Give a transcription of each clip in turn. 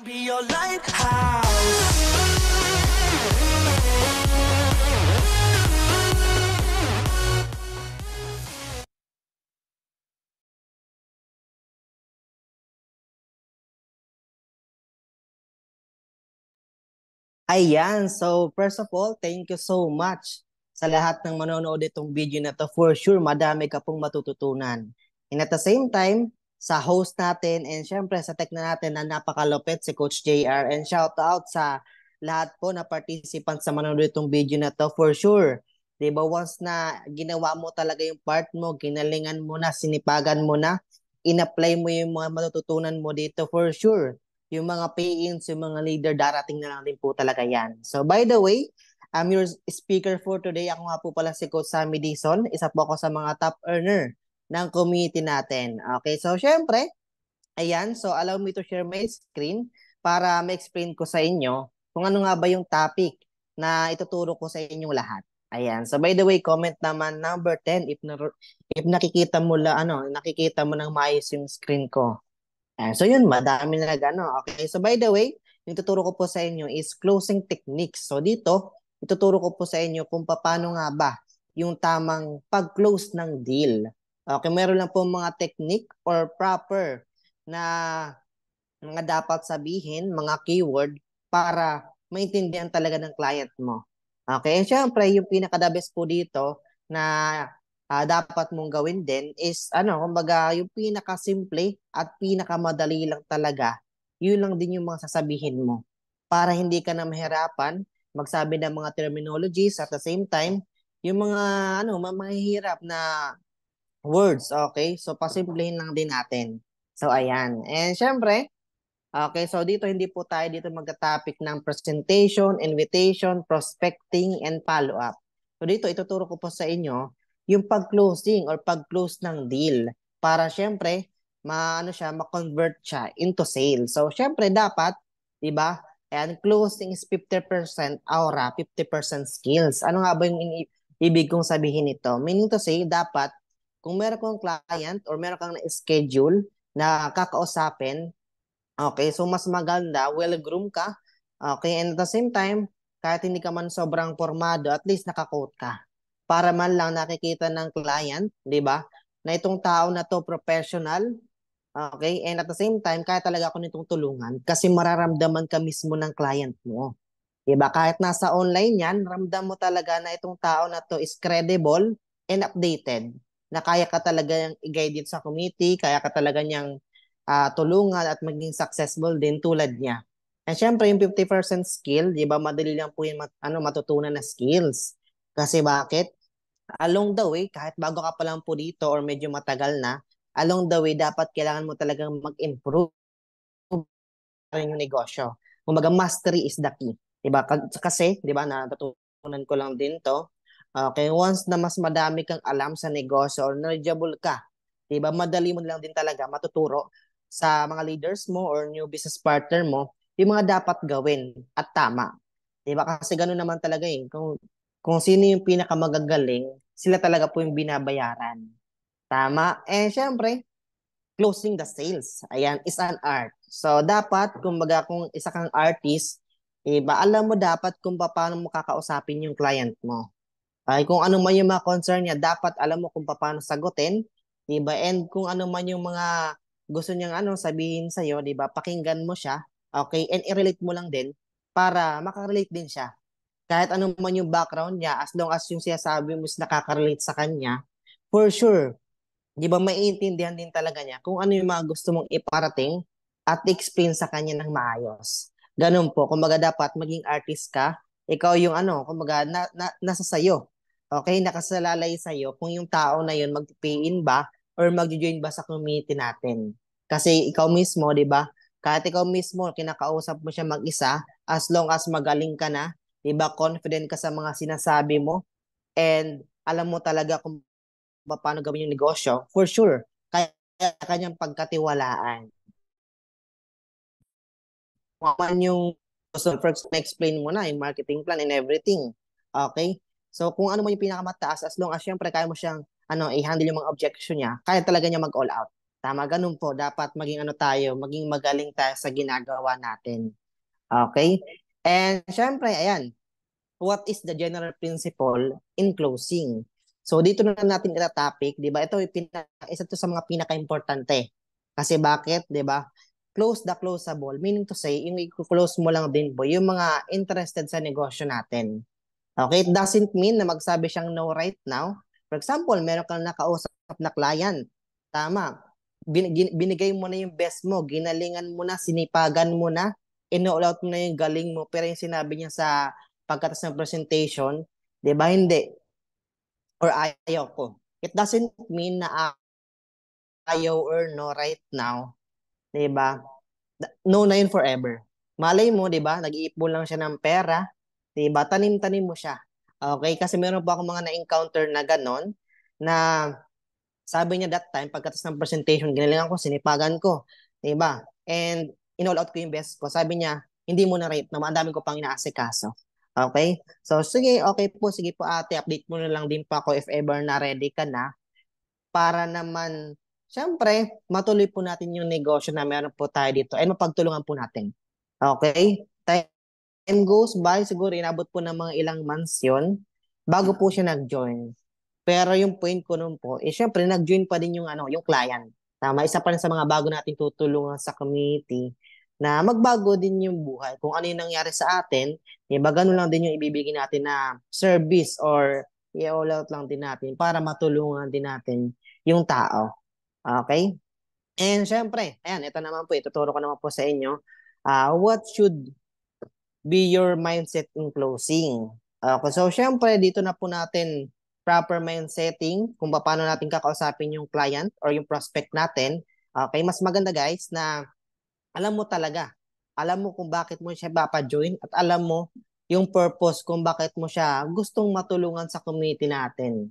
be your lighthouse. Ayan, so first of all, thank you so much sa lahat ng manonood itong video na to. For sure, madami ka pong matututunan. And at the same time, sa host natin and syempre sa tech na natin na napakalupit si Coach JR, and shout out sa lahat po na participants sa manonood itong video na to. For sure, di ba, once na ginawa mo talaga yung part mo, ginalingan mo na, sinipagan mo na, in-apply mo yung mga matututunan mo dito, for sure yung mga pay-ins, yung mga leader, darating na lang din po talaga yan. So by the way, I'm your speaker for today. Ako nga po pala si Coach Sammy Dizon. Isa po ako sa mga top earner ng community natin. Okay, so syempre, ayan, so allow me to share my screen para ma-explain ko sa inyo kung ano nga ba yung topic na ituturo ko sa inyong lahat. Ayan. So by the way, comment naman number 10 if nakikita mo nakikita mo nang maayos yung screen ko. So yun, madami na nag-ano. Okay, so by the way, yung tuturo ko po sa inyo is closing techniques. So dito, ituturo ko po sa inyo kung paano nga ba yung tamang pag-close ng deal. Okay, meron lang po mga technique or proper na mga dapat sabihin, mga keyword para maintindihan talaga ng client mo. Okay, and syempre, yung pinaka-the best po dito na dapat mong gawin din is kumbaga yung pinaka-simple at pinaka-madali lang talaga, yun lang din yung mga sasabihin mo para hindi ka na mahirapan magsabi ng mga terminologies at the same time yung mga mahihirap na words, okay? So pasimplihin lang din natin. So ayan. And syempre, okay, so dito hindi po tayo dito magta-topic ng presentation, invitation, prospecting, and follow-up. So dito ituturo ko po sa inyo yung pag-closing or pag-close ng deal para syempre ma-convert siya into sales. So syempre dapat, 'di ba? And closing is 50% aura, 50% skills. Ano nga ba yung ibig kong sabihin nito? Meaning to say, dapat kung meron kang client or meron kang na-schedule na kakausapin. Okay, so mas maganda, well-groomed ka. Okay, and at the same time, kahit hindi ka man sobrang formado, at least naka-quote ka. Para man lang nakikita ng client, di ba? Na itong tao na to professional, okay? And at the same time, kaya talaga ako nitong tulungan kasi mararamdaman ka mismo ng client mo. Di ba? Kahit nasa online yan, ramdam mo talaga na itong tao na to is credible and updated. Na kaya ka talaga niyang i-guide dito sa community, kaya ka talaga niyang tulungan at maging successful din tulad niya. And syempre, yung 50% skill, di ba, madali lang po yung matutunan na skills. Kasi bakit? Along the way, kahit bago ka pa lang po dito or medyo matagal na, along the way, dapat kailangan mo talagang mag-improve rin yung negosyo. Kumbaga, mastery is the key. Diba? Kasi, di ba, natutunan ko lang din to. Okay, once na mas madami kang alam sa negosyo or knowledgeable ka, di ba, madali mo lang din talaga matuturo sa mga leaders mo or new business partner mo yung mga dapat gawin at tama. Di ba? Kasi gano'n naman talaga eh. Kung sino yung pinakamagagaling, sila talaga po yung binabayaran. Tama? Eh, syempre, closing the sales. Ayan, is an art. So, dapat, kumbaga, kung isa kang artist, iba, alam mo dapat kung paano mo kakausapin yung client mo. Ay, kung ano man yung mga concern niya, dapat alam mo kung paano sagutin, 'di ba? And kung ano man yung mga gusto niyang sabihin sa iyo, 'di ba? Pakinggan mo siya, okay? And i-relate mo lang din para makarelate din siya. Kahit ano man yung background niya, as long as yung sinasabi mo is nakaka-relate sa kanya, for sure, 'di ba, maiintindihan din talaga niya kung ano yung mga gusto mong iparating at explain sa kanya ng maayos. Ganun po, kumbaga dapat maging artist ka, ikaw yung kumbaga nasa sayo. Okay, nakasalalay sa'yo kung yung tao na yun mag-pay-in ba or mag-join ba sa community natin. Kasi ikaw mismo, di ba? Kahit ikaw mismo, kinakausap mo siya mag-isa, as long as magaling ka na, di ba, confident ka sa mga sinasabi mo, and alam mo talaga kung paano gawin yung negosyo, for sure, kaya kanyang pagkatiwalaan. Kung man yung gusto, first na-explain mo na yung marketing plan and everything. Okay? So, kung ano mo yung pinakamataas, as long as syempre kaya mo siyang i-handle yung mga objection niya, kaya talaga niya mag-all out. Tama, ganun po. Dapat maging ano tayo, maging magaling tayo sa ginagawa natin. Okay? And syempre, ayan, what is the general principle in closing? So dito na natin ita-topic, 'di ba? Ito isa to sa mga pinaka-importante. Kasi bakit, 'di ba? Close the closable, meaning to say, yung i-close mo lang din po yung mga interested sa negosyo natin. Okay? It doesn't mean na magsabi siyang no right now. For example, meron kang nakausap na client. Tama. Binigay mo na yung best mo, ginalingan mo na, sinipagan mo na, in-all out mo na yung galing mo, pero yung sinabi niya sa pagkatas ng presentation, di ba, hindi, or ayaw ko. It doesn't mean na ayaw or no right now, di ba? No na yun forever. Malay mo, di ba, nag-iipon lang siya ng pera, di ba, tanim-tanim mo siya. Okay, kasi meron pa akong mga na-encounter na ganon, na sabi niya that time, pagkatas ng presentation, ginalingan ko, sinipagan ko. Diba? And in-all out ko yung best ko. Sabi niya, hindi mo na rate na ang dami ko pang inaasikaso. Okay? So, sige, okay po. Sige po ate, update mo na lang din po ako if ever na ready ka na para naman, syempre, matuloy po natin yung negosyo na meron po tayo dito and mapagtulungan po natin. Okay? Time goes by, siguro inabot po ng mga ilang months yun bago po siya nag-join. Pero yung point ko nun po, syempre nag-join pa din yung yung client. Tama, isa pa rin sa mga bago nating tutulungan sa community na magbago din yung buhay. Kung ano yung nangyari sa atin, diba, ganun lang din yung ibibigay natin na service or i-all out lang din natin para matulungan din natin yung tao. Okay? And syempre, ayan, ito naman po, ituturo ko naman po sa inyo, what should be your mindset in closing. Okay, so syempre dito na po natin proper mindsetting kung paano natin kakausapin yung client or yung prospect natin. Okay, mas maganda guys na alam mo talaga. Alam mo kung bakit mo siya papa-join at alam mo yung purpose kung bakit mo siya gustong matulungan sa community natin.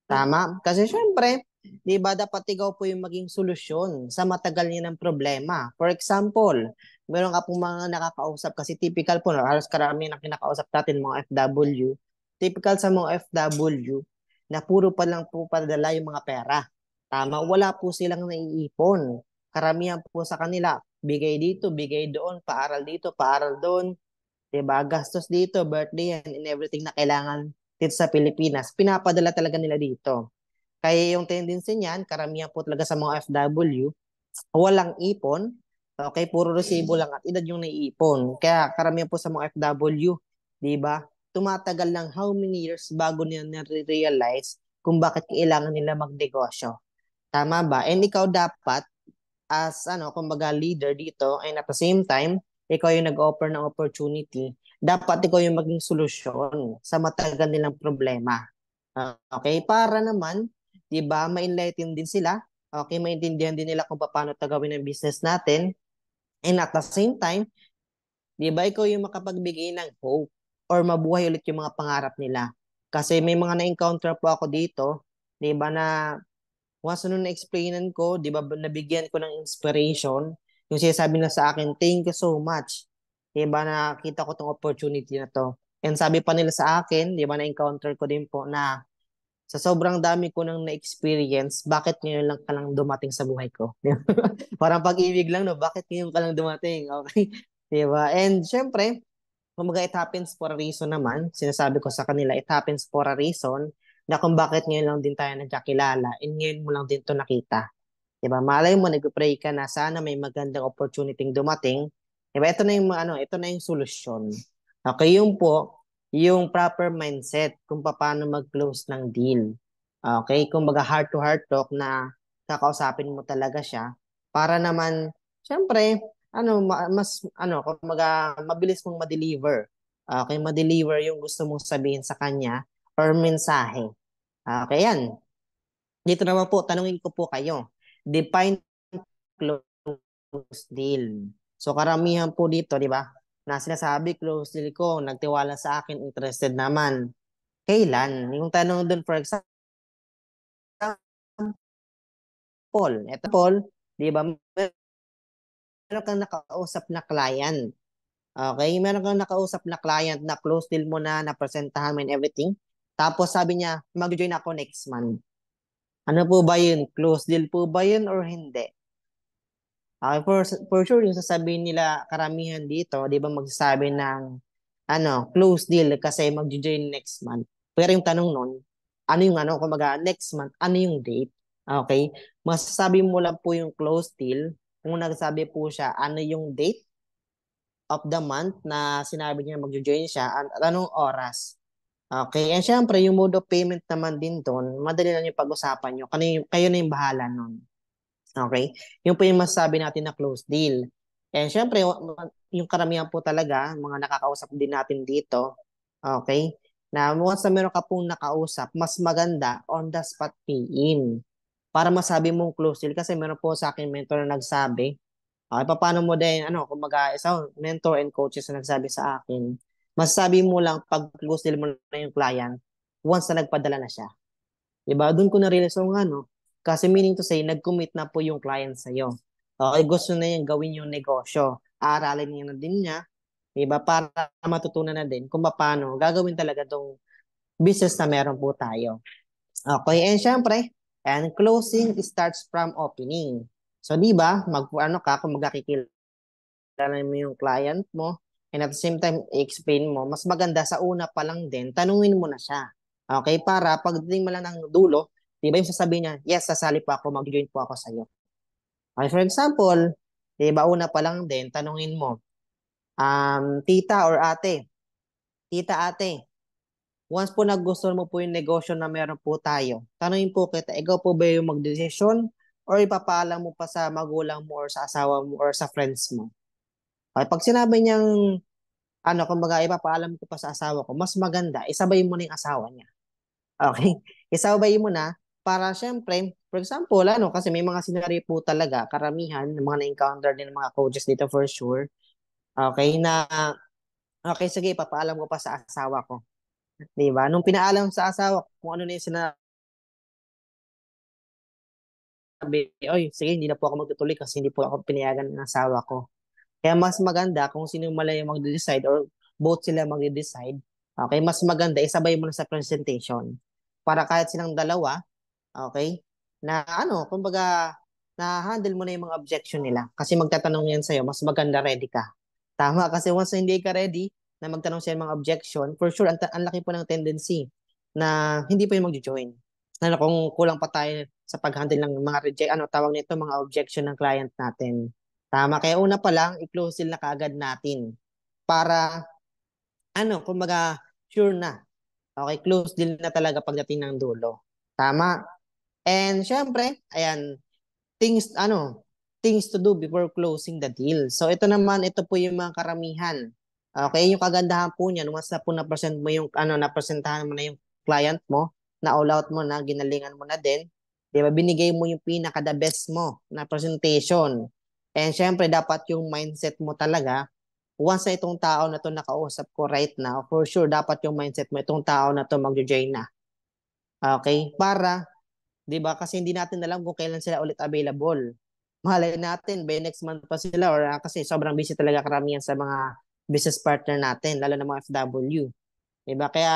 Tama? Kasi syempre, di ba dapat ikaw po yung maging solusyon sa matagal niya ng problema. For example, meron ka pong mga nakakausap kasi typical po, no, halos karami na kinakausap natin mga FW. Typical sa mga FW na puro pa lang po padala yung mga pera. Tama? Wala po silang naiipon. Karamihan po sa kanila, bigay dito, bigay doon, paaral dito, paaral doon. Diba? Gastos dito, birthday yan, and everything na kailangan dito sa Pilipinas, pinapadala talaga nila dito. Kaya yung tendency niyan, karamihan po talaga sa mga FW, walang ipon, okay, puro resibo lang at edad yung naiipon. Kaya karamihan po sa mga FW, di ba, tumatagal lang how many years bago nila na-realize kung bakit kailangan nila magnegosyo. Tama ba? And ikaw dapat, as kumbaga leader dito, and at the same time, ikaw yung nag-offer ng opportunity, dapat ikaw yung maging solusyon sa matagal nilang problema. Okay? Para naman, 'di ba, ma-enlighten din sila. Okay, maintindihan din nila kung paano tagawin ang business natin. And at the same time, 'di ba, ikaw yung makapagbigay ng hope or mabuhay ulit yung mga pangarap nila. Kasi may mga na-encounter po ako dito, 'di ba, na once nung na-explainan ko, 'di ba, nabigyan ko ng inspiration, yung sinasabi na sa akin, thank you so much. 'Di ba, nakita ko tong opportunity na to. And sabi pa nila sa akin, 'di ba, na-encounter ko din po na sa sobrang dami ko nang na-experience, bakit ngayon lang ka lang dumating sa buhay ko? Parang pag-ibig lang, no? Bakit ngayon ka lang dumating? Okay? Di ba? And syempre, kumbaga it happens for a reason naman. Sinasabi ko sa kanila, it happens for a reason na kung bakit ngayon lang din tayo nagkakilala and ngayon mo lang din to nakita. Di ba? Malay mo, nag-pray ka na sana may magandang opportunity dumating. Di ba? Ito na yung, ito na yung solusyon. Okay, yung po, yung proper mindset kung paano mag-close ng deal. Okay, kumbaga heart-to-heart talk na kakausapin mo talaga siya para naman, syempre, mas, kumbaga, mabilis mong ma-deliver. Okay, ma-deliver yung gusto mong sabihin sa kanya or mensahe. Okay, yan. Dito naman po, tanungin ko po kayo. Define close deal. So karamihan po dito, di ba? Na sinasabi, close deal ko, nagtiwala sa akin, interested naman. Kailan? Yung tanong dun, for example, eto Paul, di ba? Meron kang nakausap na client. Okay? Meron kang nakausap na client na close deal mo na, napresentahan mo and everything. Tapos sabi niya, mag-join ako next month. Ano po ba yun? Close deal po ba yun or hindi? Okay, for sure, yung sasabihin nila karamihan dito, di ba magsasabi ng close deal kasi mag-join next month. Pero yung tanong nun, ano yung kumbaga next month, ano yung date? Okay? Masasabi mo lang po yung close deal kung nagsabi po siya ano yung date of the month na sinabi niya mag-join siya at anong oras. Okay, and syempre yung mode of payment naman din doon, madali lang yung pag-usapan nyo. Kayo na yung bahala nun. Okay? Yung po yung masasabi natin na close deal. And syempre, yung karamihan po talaga, mga nakakausap din natin dito, okay? Na once na meron ka pong nakausap, mas maganda on the spot pay in. Para masabi mong close deal. Kasi meron po sa akin mentor na nagsabi, okay, paano mo din, kumbaga, isang mentor and coaches na nagsabi sa akin, masasabi mo lang pag close deal mo na yung client, once na nagpadala na siya. Diba? Doon ko na-realize so nga, no? Kasi meaning to say, nag-commit na po yung client sa'yo. Okay, gusto na yung gawin yung negosyo. Aralin niya na din niya, diba? Para matutunan na din kung paano gagawin talaga tong business na meron po tayo. Okay, and syempre, and closing starts from opening. So, di ba, kung magkakikilala mo yung client mo, and at the same time, i-explain mo, mas maganda sa una pa lang din, tanungin mo na siya. Okay, para pagdating mo lang ng dulo, di ba yung sasabihin niya, yes, sasali po ako, mag-join po ako sa'yo. Okay, for example, di ba una pa lang din, tanungin mo, tita or ate, tita ate, once po nagustuhan mo po yung negosyo na meron po tayo, tanungin po kita, ikaw po ba yung magdesisyon or ipapaalam mo pa sa magulang mo or sa asawa mo or sa friends mo? Okay, pag sinabi niyang kumbaga ipapaalam ko pa sa asawa ko, mas maganda, isabay mo na yung asawa niya. Okay? Isabay mo na para syempre, for example, kasi may mga scenario po talaga, karamihan, ng mga na-encounter din ng mga coaches dito for sure. Okay, okay, sige, papaalam ko pa sa asawa ko. 'Di ba? Nung pinaalam sa asawa ko kung ano na yung sinabi, oy, sige, hindi na po ako magtutuloy kasi hindi po ako pinayagan ng asawa ko. Kaya mas maganda kung sino mala yung magde-decide or both sila magde-decide. Okay, mas maganda isabay mo na sa presentation para kahit silang dalawa, okay, na kumbaga na-handle mo na yung mga objection nila kasi magtatanong yan sa'yo, mas maganda ready ka. Tama, kasi once na hindi ka ready na magtanong sa mga objection, for sure, ang laki po ng tendency na hindi pa yung mag-join. Kung kulang pa tayo sa pag-handle ng mga reject, tawag nito, mga objection ng client natin. Tama, kaya una pa lang, i-close deal na kaagad natin para, kumbaga, sure na. Okay, close deal na talaga pagdating ng dulo. Tama. And syempre, ayan, things, things to do before closing the deal. So ito naman, ito po yung mga karamihan. Okay, yung kagandahan po niyan, once na po na-present mo yung, napresentahan mo na yung client mo, na all out mo na, ginalingan mo na din, di ba, binigay mo yung pinaka the best mo na presentation. And syempre, dapat yung mindset mo talaga, once na itong tao na to nakausap ko right now, for sure, dapat yung mindset mo, itong tao na to mag-join na. Okay? Para 'di ba? Kasi hindi natin alam kung kailan sila ulit available. Malay natin by next month pa sila or kasi sobrang busy talaga karamihan sa mga business partner natin, lalo na mga FW. 'Di ba? Kaya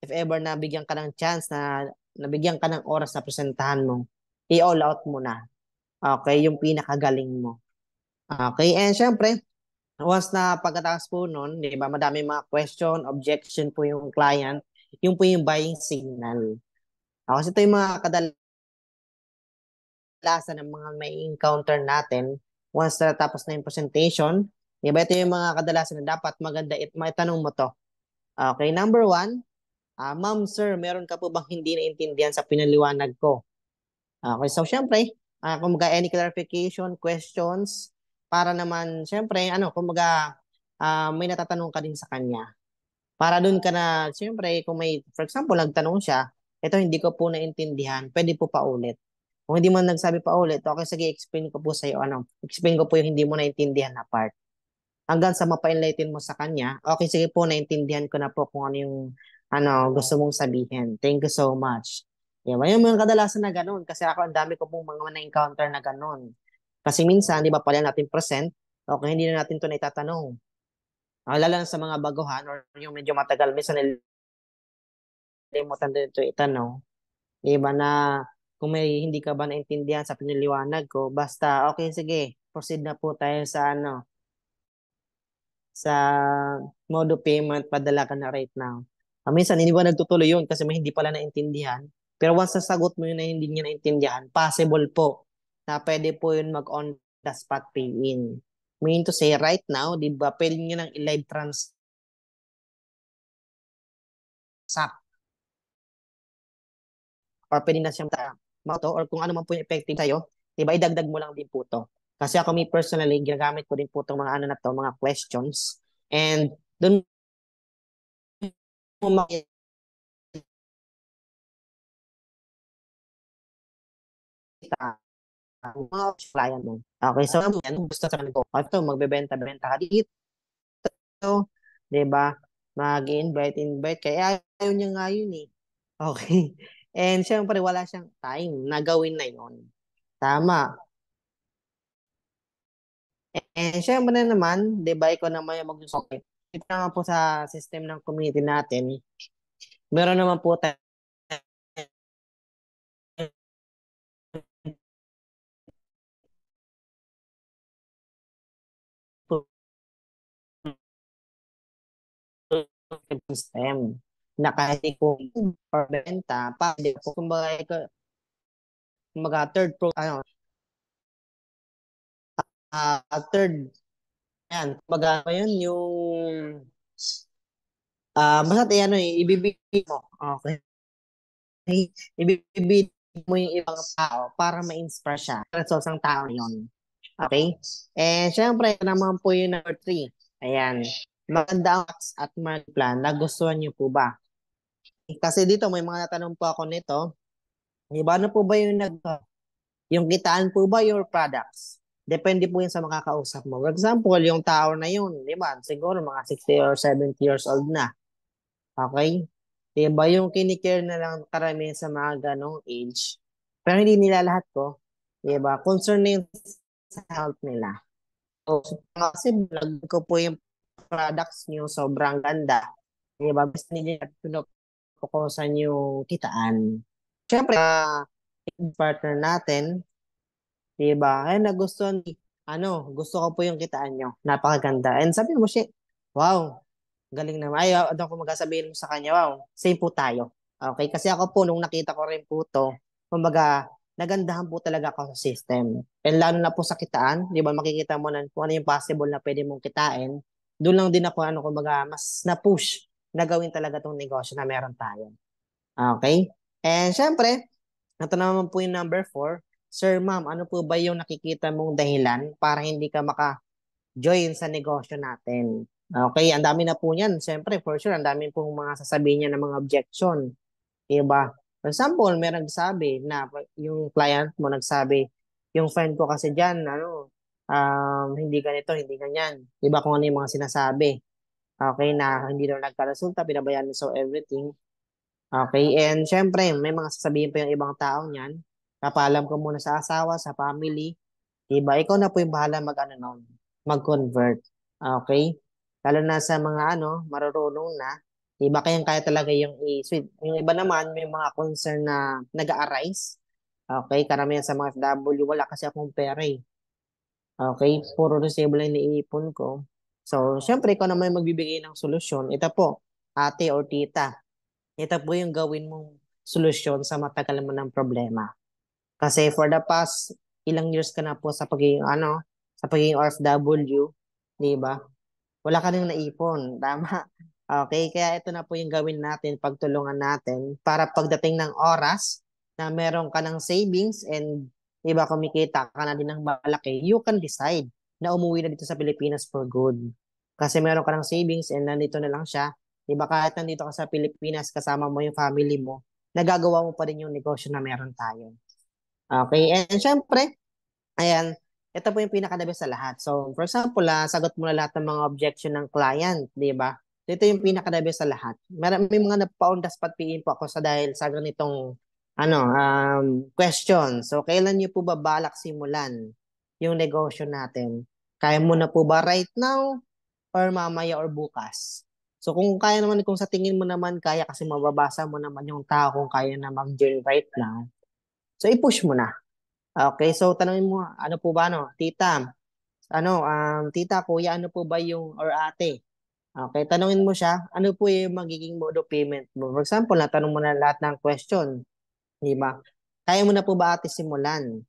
if ever nabigyan ka ng chance na nabigyan ka ng oras na presentahan mo, i-all out mo na. Okay, yung pinakagaling mo. Okay, and syempre, once na pagkatapos po nun, 'di ba, madami mga question, objection po yung client, yung po yung buying signal. Kasi ito yung mga kadalasan ng mga may encounter natin once na tapos na yung presentation. Diba, ito yung mga kadalasan na dapat maganda maitanong mo to. Okay, number one, ma'am, sir, meron ka po bang hindi naintindihan sa pinaliwanag ko? Okay, so syempre, kung mga any clarification, questions, para naman, syempre, may natatanong ka din sa kanya. Para doon ka na, syempre, kung may, for example, nagtanong siya, ito hindi ko po naintindihan, pwede po pa ulit. Kung hindi man nagsabi pa ulit, okay, sige, explain ko po sa iyo, explain ko po yung hindi mo naintindihan na part. Hanggang sa mapa-enlighten mo sa kanya, okay, sige po, naintindihan ko na po kung ano yung, gusto mong sabihin. Thank you so much. Yan, yung mga kadalasan na ganun, kasi ako, ang dami ko pong mga na-encounter na ganun. Kasi minsan, di ba pala natin present, okay, hindi na natin ito naitatanong. Lalo na sa mga baguhan or yung medyo matagal, minsan nalimutan din ito itanong. Di ba na kung may hindi ka ba naintindihan sa piniliwanag ko, basta okay, sige, proceed na po tayo sa sa mode of payment, padala ka na right now. Minsan, hindi ba nagtutuloy yun kasi may hindi pala naintindihan. Pero once nasagot mo yun na hindi niya naintindihan, possible po na pwede po yun mag-on the spot pay in. Meaning to say, right now, di ba, pwede nyo nang i-live transact or pwede na siyang to or kung ano man po yung effective sa'yo, di ba, idagdag mo lang din po to. Kasi ako me personally, ginagamit ko din po itong mga ano na to, mga questions. And doon mo makikita ang mga client mo. Okay, so yan, kung gusto sa kanila ko, ito, magbebenta-benta ka dito, 'di ba? Mag-invite, kaya ayaw niya nga yun eh. Okay. And syempre wala siyang time na gawin na yun. Tama. And syempre naman, 'di ba, ikaw naman yung mag-okay. Ito naman po sa system ng community natin, meron naman po tayo system na kahit kung or benta, pa, di po, kumbaga third pro, third, yan, kumbaga, yun, yung basta ano ibibigay mo. Okay. Ibibigay mo yung ibang tao para ma-inspire siya. So, isang tao yun. Okay? And syempre, ito naman po yung number 3. Ayan. Maganda ang acts at market plan. Nagustuhan niyo po ba? Kasi dito, may mga natanong po ako nito. Iba ano po ba yung kitaan po ba your products? Depende po yun sa makakausap mo. For example, yung tao na yun, di ba? Siguro mga 60 or 70 years old na. Okay? Diba yung kinikare na lang karamihan sa mga ganong age. Pero hindi nila lahat ko. Diba? Concern na yun sa health nila. So, kasi vlog ko po yung products nyo sobrang ganda. Diba? Gusto nila pinupokusan yung kitaan. Siyempre, partner natin, diba? Ay, nagustuhan, gusto ko po yung kitaan nyo. Napakaganda. And sabi mo siya, wow, galing naman. Ay, ano ko magsasabihin mo sa kanya, wow, same po tayo. Okay, kasi ako po, nung nakita ko rin po to, kumbaga, nagandahan po talaga ako sa system. And lalo na po sa kitaan, di ba, makikita mo na kung ano yung possible na pwede mong kitain. Doon lang din ako, kumbaga, mas na-push na gawin talaga tong negosyo na meron tayo. Okay? And syempre, ito naman po yung number 4. Sir, ma'am, ano po ba yung nakikita mong dahilan para hindi ka join sa negosyo natin? Okay, ang dami na po niyan. Siyempre, for sure, ang dami pong mga sasabihin niya ng mga objection. Diba? For example, may nagsabi na yung client mo nagsabi, yung friend ko kasi dyan, hindi ganito, hindi ganyan. Diba kung ano yung mga sinasabi? Okay, na hindi daw nagkaresulta, pinabayaan so everything. Okay, and syempre, may mga sasabihin pa yung ibang tao niyan. Papalam ko muna sa asawa, sa family. Diba? Ikaw na po yung bahala mag-convert. Okay? Lalo na sa mga marurunong na, diba kaya talaga yung i-sweet. Yung iba naman, may mga concern na nag-a-arise. Okay? Karamihan sa mga FW, wala kasi akong pera eh. Okay? Puro receivable lang iniipon ko. So, syempre, ikaw naman yung magbibigay ng solusyon. Ito po, ate or tita. Ito po yung gawin mong solusyon sa matagal mo ng problema. Kasi for the past ilang years ka na po sa pagiging OFW, di ba? Wala ka nang naipon, tama? Okay, kaya ito na po yung gawin natin, pagtulungan natin para pagdating ng oras na meron ka ng savings and di ba kumikita ka na din ng malaki, you can decide na umuwi na dito sa Pilipinas for good. Kasi meron ka ng savings and nandito na lang siya. Di ba kahit nandito ka sa Pilipinas, kasama mo yung family mo, nagagawa mo pa rin yung negosyo na meron tayo. Okay, and syempre, ayan, ito po yung pinaka-the best sa lahat. So, for example, sagot mo na lahat ng mga objection ng client, di ba? Ito yung pinaka-the best sa lahat. May mga napa-on the spot PN po ako sa dahil sa ganitong question. So, kailan niyo po ba balak simulan yung negosyo natin? Kaya mo na po ba right now or mamaya or bukas? So, kung kaya naman, kung sa tingin mo naman kaya kasi mababasa mo naman yung tao kung kaya na mag-join right now, So i-push mo na. Okay, so tanungin mo, ano po ba no, tita, tita, kuya, ano po ba yung or ate? Okay, tanungin mo siya, ano po yung magiging mode of payment mo? For example, natanong mo na lahat ng question, di ba? Kaya mo na po ba ate simulan?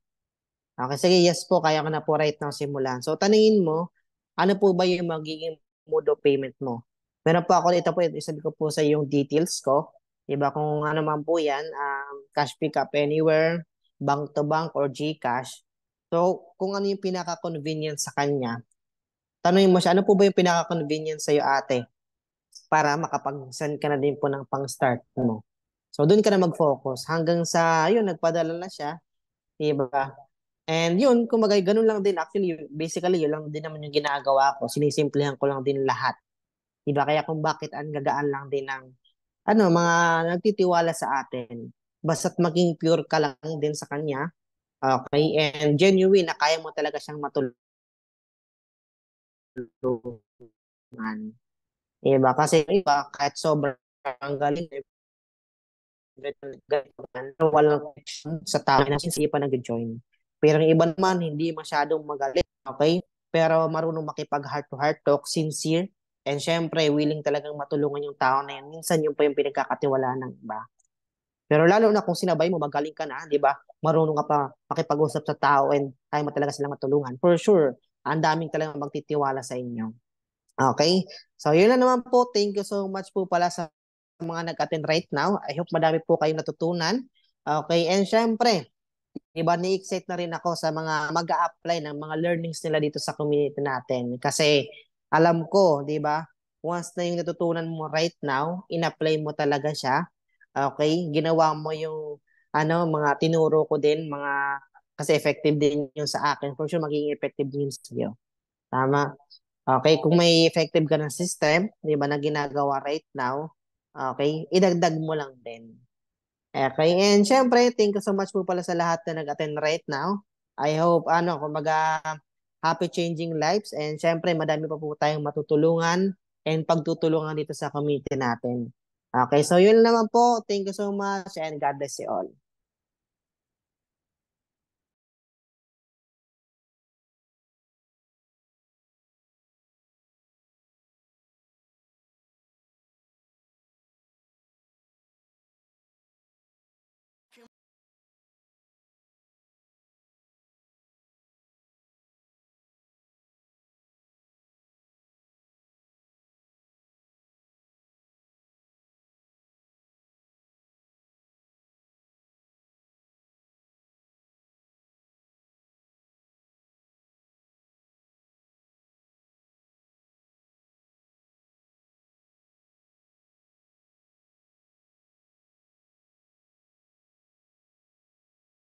Okay, sige, yes po, kaya ko na po right now simulan. So, tanungin mo, ano po ba yung magiging mode of payment mo? Meron po ako dito po, isabi ko po sa yung details ko. Diba, kung ano man po yan, cash pick up anywhere, bank to bank or GCash. So, kung ano yung pinaka-convenient sa kanya, tanungin mo siya, ano po ba yung pinaka-convenient sa iyo ate? Para makapag-send ka na din po ng pang-start mo. So, doon ka na mag-focus. Hanggang sa, yun, nagpadala na siya. Diba? And yun, kumbaga, ganun lang din. Actually, basically, yun lang din naman yung ginagawa ko. Sinisimplihan ko lang din lahat. Diba? Kaya kung bakit ang gagaan lang din ng, mga nagtitiwala sa atin. Basta't maging pure ka lang din sa kanya. Okay? And genuine na kaya mo talaga siyang matulungan. Diba? Kasi iba, kahit sobrang galing, walang connection sa tao na since pa nag-join. Pero yung iba naman, hindi masyadong magaling, okay? Pero marunong makipag heart-to-heart talk, sincere, and syempre, willing talagang matulungan yung tao na yun. Minsan yun pa yung pinagkakatiwalaan ng iba. Pero lalo na kung sinabay mo, magaling ka na, di ba? Marunong ka pa makipag-usap sa tao and kaya mo talaga silang matulungan. For sure, ang daming talagang magtitiwala sa inyo. Okay? So, yun na naman po. Thank you so much po pala sa mga nag-attend right now. I hope madami po kayong natutunan. Okay? And syempre, iba ni-excite na rin ako sa mga mag-a-apply ng mga learnings nila dito sa community natin. Kasi alam ko, di ba? Once na yung natutunan mo right now, in-apply mo talaga siya. Okay? Ginawa mo yung mga tinuro ko din, kasi effective din yun sa akin. For sure, magiging effective din yun sa iyo. Tama? Okay, kung may effective ka ng system, di ba, na ginagawa right now, okay, idagdag mo lang din. Okay, and syempre, thank you so much po pala sa lahat na nag-attend right now. I hope, kumbaga, happy changing lives, and syempre, madami pa po tayong matutulungan and pagtutulungan dito sa community natin. Okay, so yun naman po. Thank you so much and God bless you all.